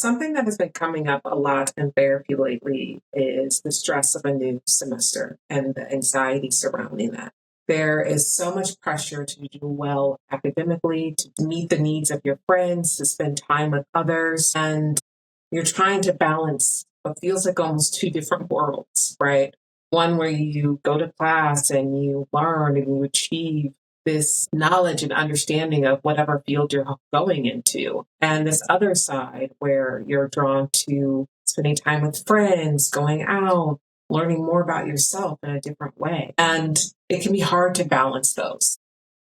Something that has been coming up a lot in therapy lately is the stress of a new semester and the anxiety surrounding that. There is so much pressure to do well academically, to meet the needs of your friends, to spend time with others, and you're trying to balance what feels like almost two different worlds, right? One where you go to class and you learn and you achieve this knowledge and understanding of whatever field you're going into. And this other side where you're drawn to spending time with friends, going out, learning more about yourself in a different way. And it can be hard to balance those.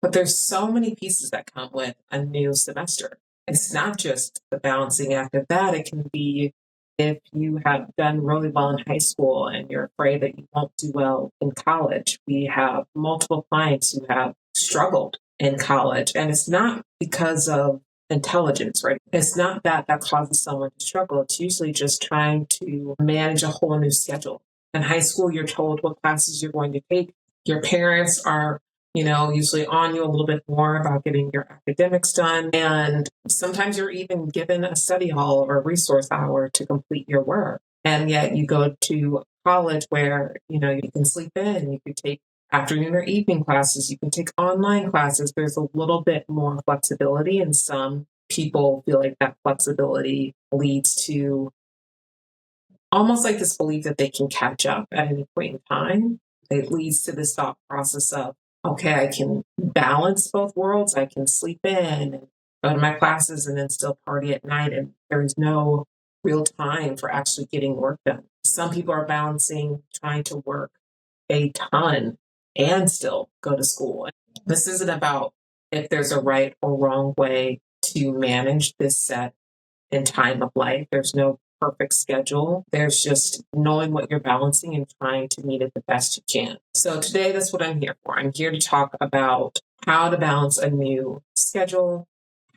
But there's so many pieces that come with a new semester. It's not just the balancing act of that. It can be if you have done really well in high school and you're afraid that you won't do well in college. We have multiple clients who have struggled in college, and it's not because of intelligence, right? It's not that causes someone to struggle. It's usually just trying to manage a whole new schedule. In high school, you're told what classes you're going to take. Your parents are usually on you a little bit more about getting your academics done. And sometimes you're even given a study hall or a resource hour to complete your work. And yet you go to college where, you can sleep in, you can take afternoon or evening classes, you can take online classes. There's a little bit more flexibility, and some people feel like that flexibility leads to almost like this belief that they can catch up at any point in time. It leads to this thought process of, okay, I can balance both worlds. I can sleep in and go to my classes and then still party at night. And there's no real time for actually getting work done. Some people are balancing trying to work a ton and still go to school. This isn't about if there's a right or wrong way to manage this set in time of life. There's no perfect schedule. There's just knowing what you're balancing and trying to meet it the best you can. So today, that's what I'm here for. I'm here to talk about how to balance a new schedule,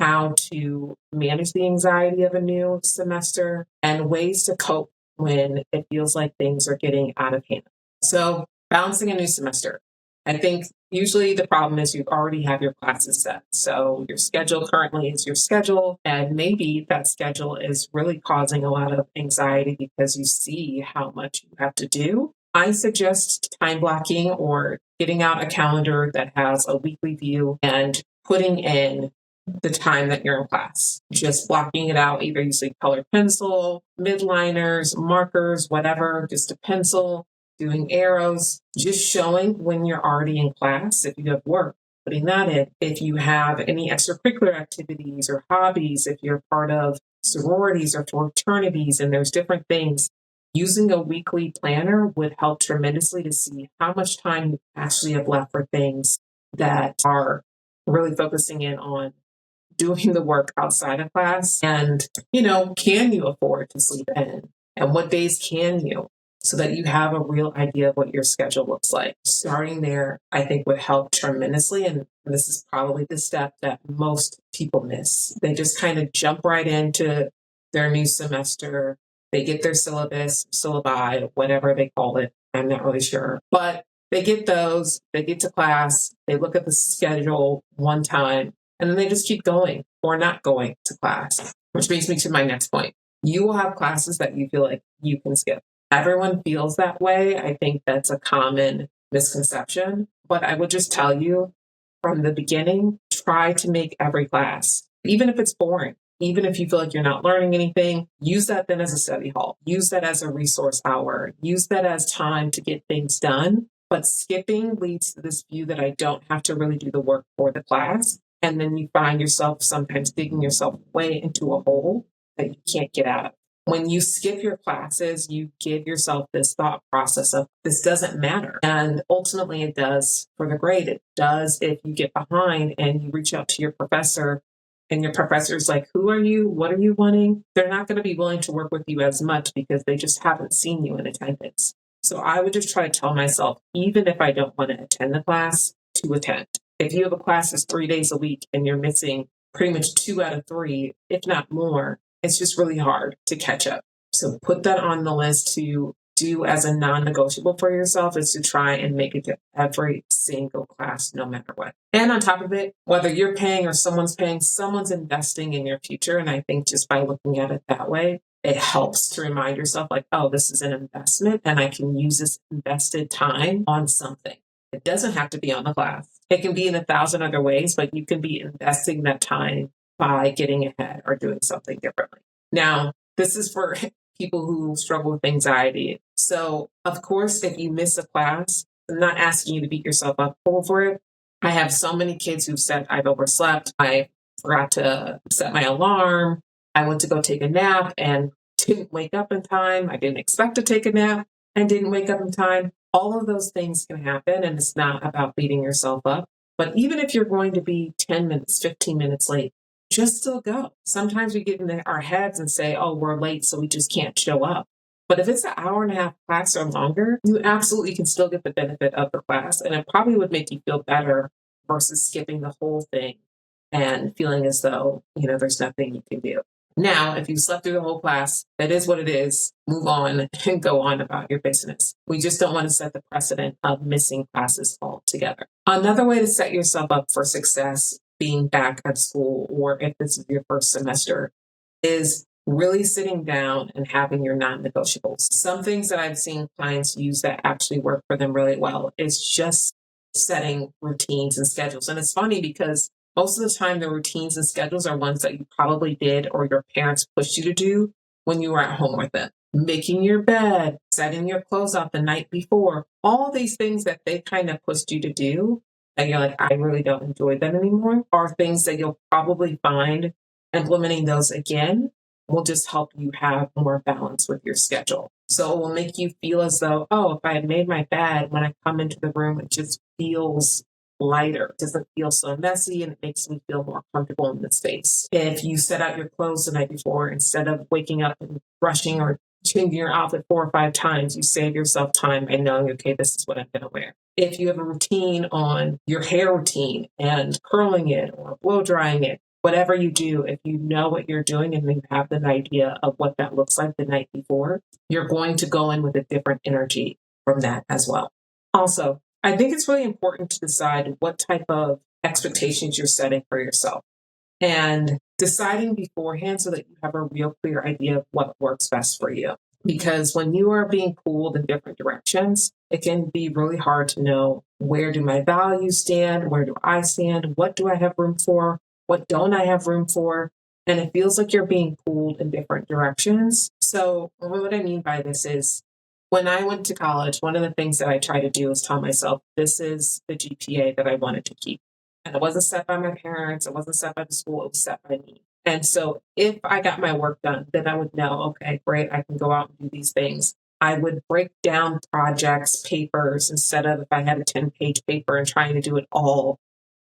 how to manage the anxiety of a new semester, and ways to cope when it feels like things are getting out of hand. So balancing a new semester. I think usually the problem is you already have your classes set. So your schedule currently is your schedule, and maybe that schedule is really causing a lot of anxiety because you see how much you have to do. I suggest time blocking or getting out a calendar that has a weekly view and putting in the time that you're in class. Just blocking it out, either using colored pencil, midliners, markers, whatever, just a pencil, doing arrows, just showing when you're already in class. If you have work, putting that in. If you have any extracurricular activities or hobbies, if you're part of sororities or fraternities, and there's different things, using a weekly planner would help tremendously to see how much time you actually have left for things that are really focusing in on doing the work outside of class. And, can you afford to sleep in? And what days can you? So that you have a real idea of what your schedule looks like. Starting there, I think, would help tremendously. And this is probably the step that most people miss. They just kind of jump right into their new semester. They get their syllabi, whatever they call it. I'm not really sure. But they get those, they get to class, they look at the schedule one time, and then they just keep going or not going to class. Which brings me to my next point. You will have classes that you feel like you can skip. Everyone feels that way. I think that's a common misconception. But I would just tell you from the beginning, try to make every class, even if it's boring, even if you feel like you're not learning anything, use that then as a study hall. Use that as a resource hour. Use that as time to get things done. But skipping leads to this view that I don't have to really do the work for the class. And then you find yourself sometimes digging yourself way into a hole that you can't get out of. When you skip your classes, you give yourself this thought process of this doesn't matter. And ultimately it does for the grade. It does if you get behind and you reach out to your professor and your professor's like, who are you? What are you wanting? They're not going to be willing to work with you as much because they just haven't seen you in attendance. So I would just try to tell myself, even if I don't want to attend the class, to attend. If you have a class that's 3 days a week and you're missing pretty much 2 out of 3, if not more, it's just really hard to catch up. So put that on the list to do as a non-negotiable for yourself is to try and make it to every single class, no matter what. And on top of it, whether you're paying or someone's paying, someone's investing in your future. And I think just by looking at it that way, it helps to remind yourself like, oh, this is an investment and I can use this invested time on something. It doesn't have to be on the class. It can be in 1,000 other ways, but you can be investing that time by getting ahead or doing something differently. Now, this is for people who struggle with anxiety. So, of course, if you miss a class, I'm not asking you to beat yourself up over it. I have so many kids who said, I've overslept. I forgot to set my alarm. I went to go take a nap and didn't wake up in time. I didn't expect to take a nap and didn't wake up in time. All of those things can happen, and it's not about beating yourself up. But even if you're going to be 10 minutes, 15 minutes late, just still go. Sometimes we get in our heads and say, oh, we're late, so we just can't show up. But if it's an hour and a half class or longer, you absolutely can still get the benefit of the class. And it probably would make you feel better versus skipping the whole thing and feeling as though, there's nothing you can do. Now, if you slept through the whole class, that is what it is. Move on and go on about your business. We just don't want to set the precedent of missing classes altogether. Another way to set yourself up for success being back at school, or if this is your first semester, is really sitting down and having your non-negotiables. Some things that I've seen clients use that actually work for them really well is just setting routines and schedules. And it's funny because most of the time, the routines and schedules are ones that you probably did or your parents pushed you to do when you were at home with them. Making your bed, setting your clothes out the night before, all these things that they kind of pushed you to do, and you're like, I really don't enjoy them anymore, are things that you'll probably find implementing those again will just help you have more balance with your schedule. So it will make you feel as though, oh, if I had made my bed, when I come into the room, it just feels lighter. It doesn't feel so messy and it makes me feel more comfortable in the space. If you set out your clothes the night before, instead of waking up and brushing or changing your outfit 4 or 5 times, you save yourself time by knowing, okay, this is what I'm going to wear. If you have a routine on your hair routine and curling it or blow drying it, whatever you do, if you know what you're doing and you have an idea of what that looks like the night before, you're going to go in with a different energy from that as well. Also, I think it's really important to decide what type of expectations you're setting for yourself and deciding beforehand so that you have a real clear idea of what works best for you. Because when you are being pulled in different directions, it can be really hard to know, where do my values stand? Where do I stand? What do I have room for? What don't I have room for? And it feels like you're being pulled in different directions. So what I mean by this is, when I went to college, one of the things that I try to do is tell myself, this is the GPA that I wanted to keep. And it wasn't set by my parents. It wasn't set by the school. It was set by me. And so if I got my work done, then I would know, okay, great, I can go out and do these things. I would break down projects, papers, instead of if I had a 10-page paper and trying to do it all,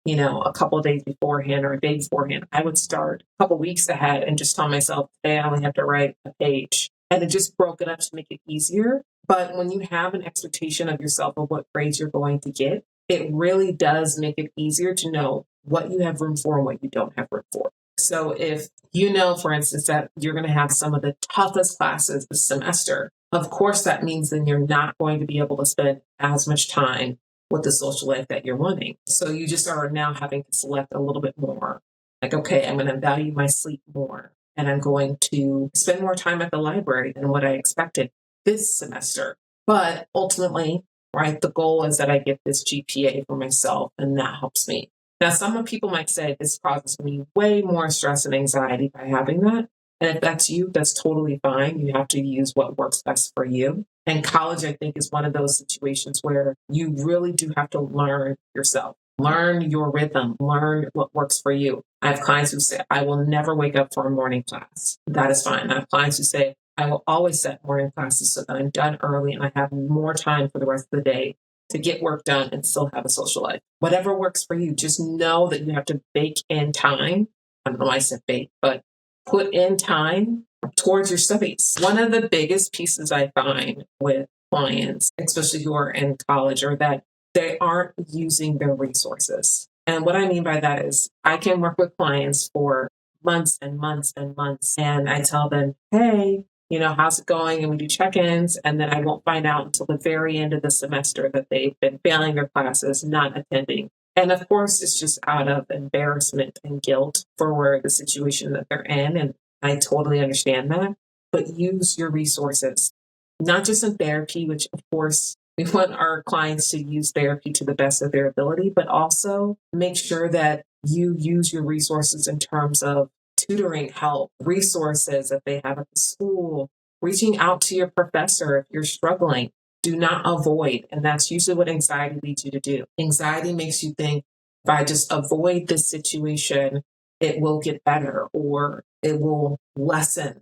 a couple of days beforehand or a day beforehand. I would start a couple of weeks ahead and just tell myself, today I only have to write a page. And it just broke it up to make it easier. But when you have an expectation of yourself of what grades you're going to get, it really does make it easier to know what you have room for and what you don't have room for. So if you know, for instance, that you're going to have some of the toughest classes this semester, of course, that means then you're not going to be able to spend as much time with the social life that you're wanting. So you just are now having to select a little bit more. Like, okay, I'm going to value my sleep more, and I'm going to spend more time at the library than what I expected this semester. But ultimately, right, the goal is that I get this GPA for myself, and that helps me. Now, some people might say this causes me way more stress and anxiety by having that. And if that's you, that's totally fine. You have to use what works best for you. And college, I think, is one of those situations where you really do have to learn yourself, learn your rhythm, learn what works for you. I have clients who say, I will never wake up for a morning class. That is fine. I have clients who say, I will always set morning classes so that I'm done early and I have more time for the rest of the day to get work done and still have a social life. Whatever works for you, just know that you have to bake in time. I don't know why I said bake, but put in time towards your studies. One of the biggest pieces I find with clients, especially who are in college, are that they aren't using their resources. And what I mean by that is I can work with clients for months and months and months, and I tell them, hey, how's it going? And we do check-ins, and then I won't find out until the very end of the semester that they've been failing their classes, not attending. And of course, it's just out of embarrassment and guilt for the situation that they're in. And I totally understand that. But use your resources, not just in therapy, which of course we want our clients to use therapy to the best of their ability, but also make sure that you use your resources in terms of tutoring help, resources that they have at the school, reaching out to your professor if you're struggling. Do not avoid. And that's usually what anxiety leads you to do. Anxiety makes you think, if I just avoid this situation, it will get better or it will lessen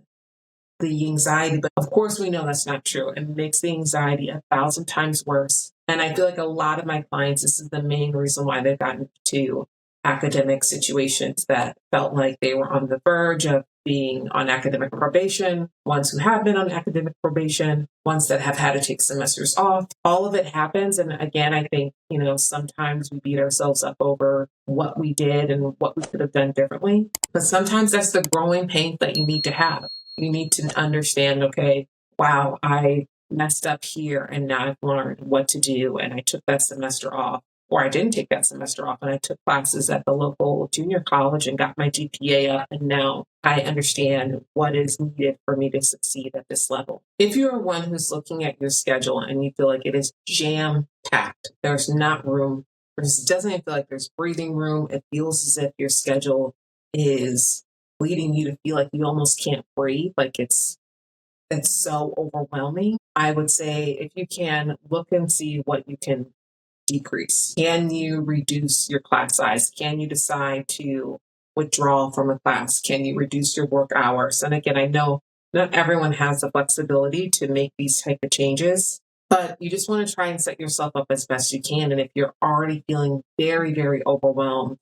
the anxiety. But of course, we know that's not true. It makes the anxiety 1,000 times worse. And I feel like a lot of my clients, this is the main reason why they've gotten to academic situations that felt like they were on the verge of being on academic probation, ones who have been on academic probation, ones that have had to take semesters off. All of it happens. And again, I think, sometimes we beat ourselves up over what we did and what we could have done differently. But sometimes that's the growing pain that you need to have. You need to understand, okay, wow, I messed up here and now I've learned what to do. And I took that semester off, or I didn't take that semester off and I took classes at the local junior college and got my GPA up. And now I understand what is needed for me to succeed at this level. If you're one who's looking at your schedule and you feel like it is jam packed, there's not room, it doesn't even feel like there's breathing room. It feels as if your schedule is leading you to feel like you almost can't breathe, like it's so overwhelming. I would say if you can, look and see what you can decrease. Can you reduce your class size? Can you decide to withdraw from a class? Can you reduce your work hours? And again, I know not everyone has the flexibility to make these type of changes, but you just want to try and set yourself up as best you can. And if you're already feeling very, very overwhelmed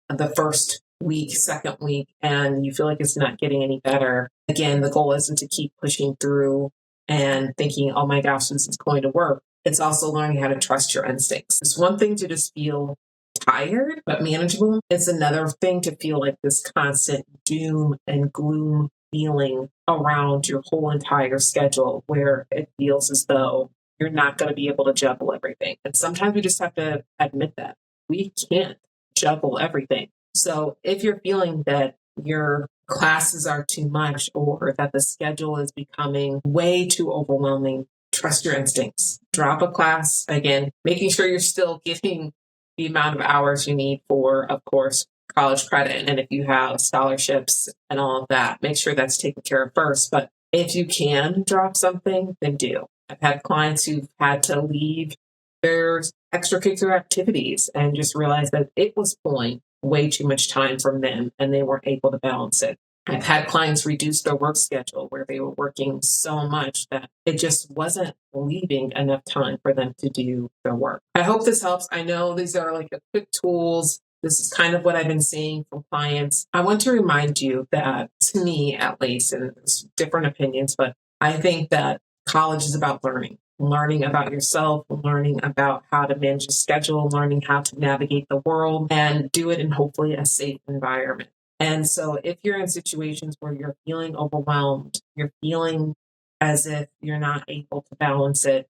the first week, second week, and you feel like it's not getting any better, again, the goal isn't to keep pushing through and thinking, oh my gosh, this is going to work. It's also learning how to trust your instincts. It's one thing to just feel tired, but manageable. It's another thing to feel like this constant doom and gloom feeling around your whole entire schedule where it feels as though you're not going to be able to juggle everything. And sometimes we just have to admit that we can't juggle everything. So if you're feeling that your classes are too much or that the schedule is becoming way too overwhelming, trust your instincts. Drop a class. Again, making sure you're still getting the amount of hours you need for, of course, college credit. And if you have scholarships and all of that, make sure that's taken care of first. But if you can drop something, then do. I've had clients who've had to leave their extracurricular activities and just realized that it was pulling way too much time from them and they weren't able to balance it. I've had clients reduce their work schedule where they were working so much that it just wasn't leaving enough time for them to do their work. I hope this helps. I know these are like quick tools. This is kind of what I've been seeing from clients. I want to remind you that, to me at least, and there's different opinions, but I think that college is about learning about yourself, learning about how to manage a schedule, learning how to navigate the world and do it in hopefully a safe environment. And so if you're in situations where you're feeling overwhelmed, you're feeling as if you're not able to balance it,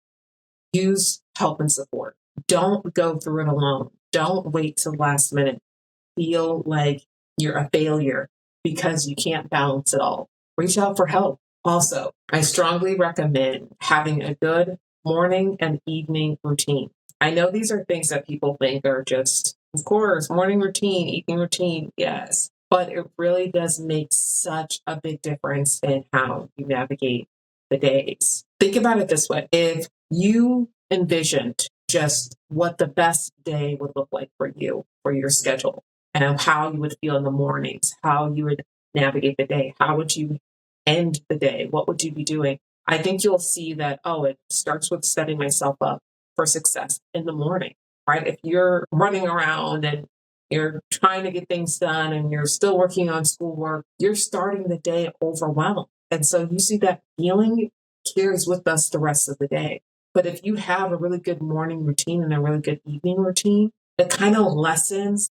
use help and support. Don't go through it alone. Don't wait till the last minute. Feel like you're a failure because you can't balance it all. Reach out for help. Also, I strongly recommend having a good morning and evening routine. I know these are things that people think are just, of course, morning routine, evening routine, yes. But it really does make such a big difference in how you navigate the days. Think about it this way. If you envisioned just what the best day would look like for you, for your schedule, and how you would feel in the mornings, how you would navigate the day, how would you end the day, what would you be doing? I think you'll see that, it starts with setting myself up for success in the morning, right? If you're running around and you're trying to get things done and you're still working on schoolwork, you're starting the day overwhelmed. And so you see that feeling carries with us the rest of the day. But if you have a really good morning routine and a really good evening routine, it kind of lessens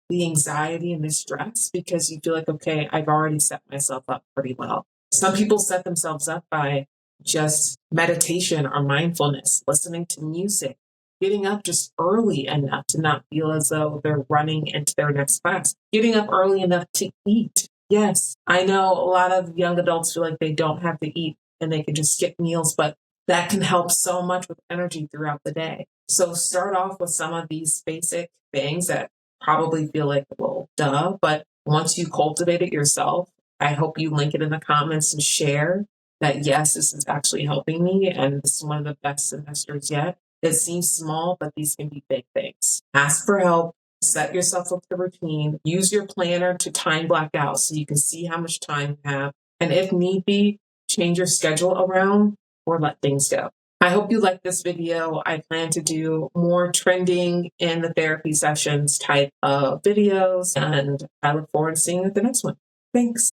the anxiety and the stress because you feel like, okay, I've already set myself up pretty well. Some people set themselves up by just meditation or mindfulness, listening to music, getting up just early enough to not feel as though they're running into their next class, getting up early enough to eat. Yes, I know a lot of young adults feel like they don't have to eat and they can just skip meals, but that can help so much with energy throughout the day. So start off with some of these basic things that probably feel like, well, duh, but once you cultivate it yourself, I hope you link it in the comments and share that, yes, this is actually helping me and this is one of the best semesters yet. It seems small, but these can be big things. Ask for help, set yourself up with a routine, use your planner to time block out so you can see how much time you have. And if need be, change your schedule around or let things go. I hope you liked this video. I plan to do more trending in the therapy sessions type of videos, and I look forward to seeing you at the next one. Thanks.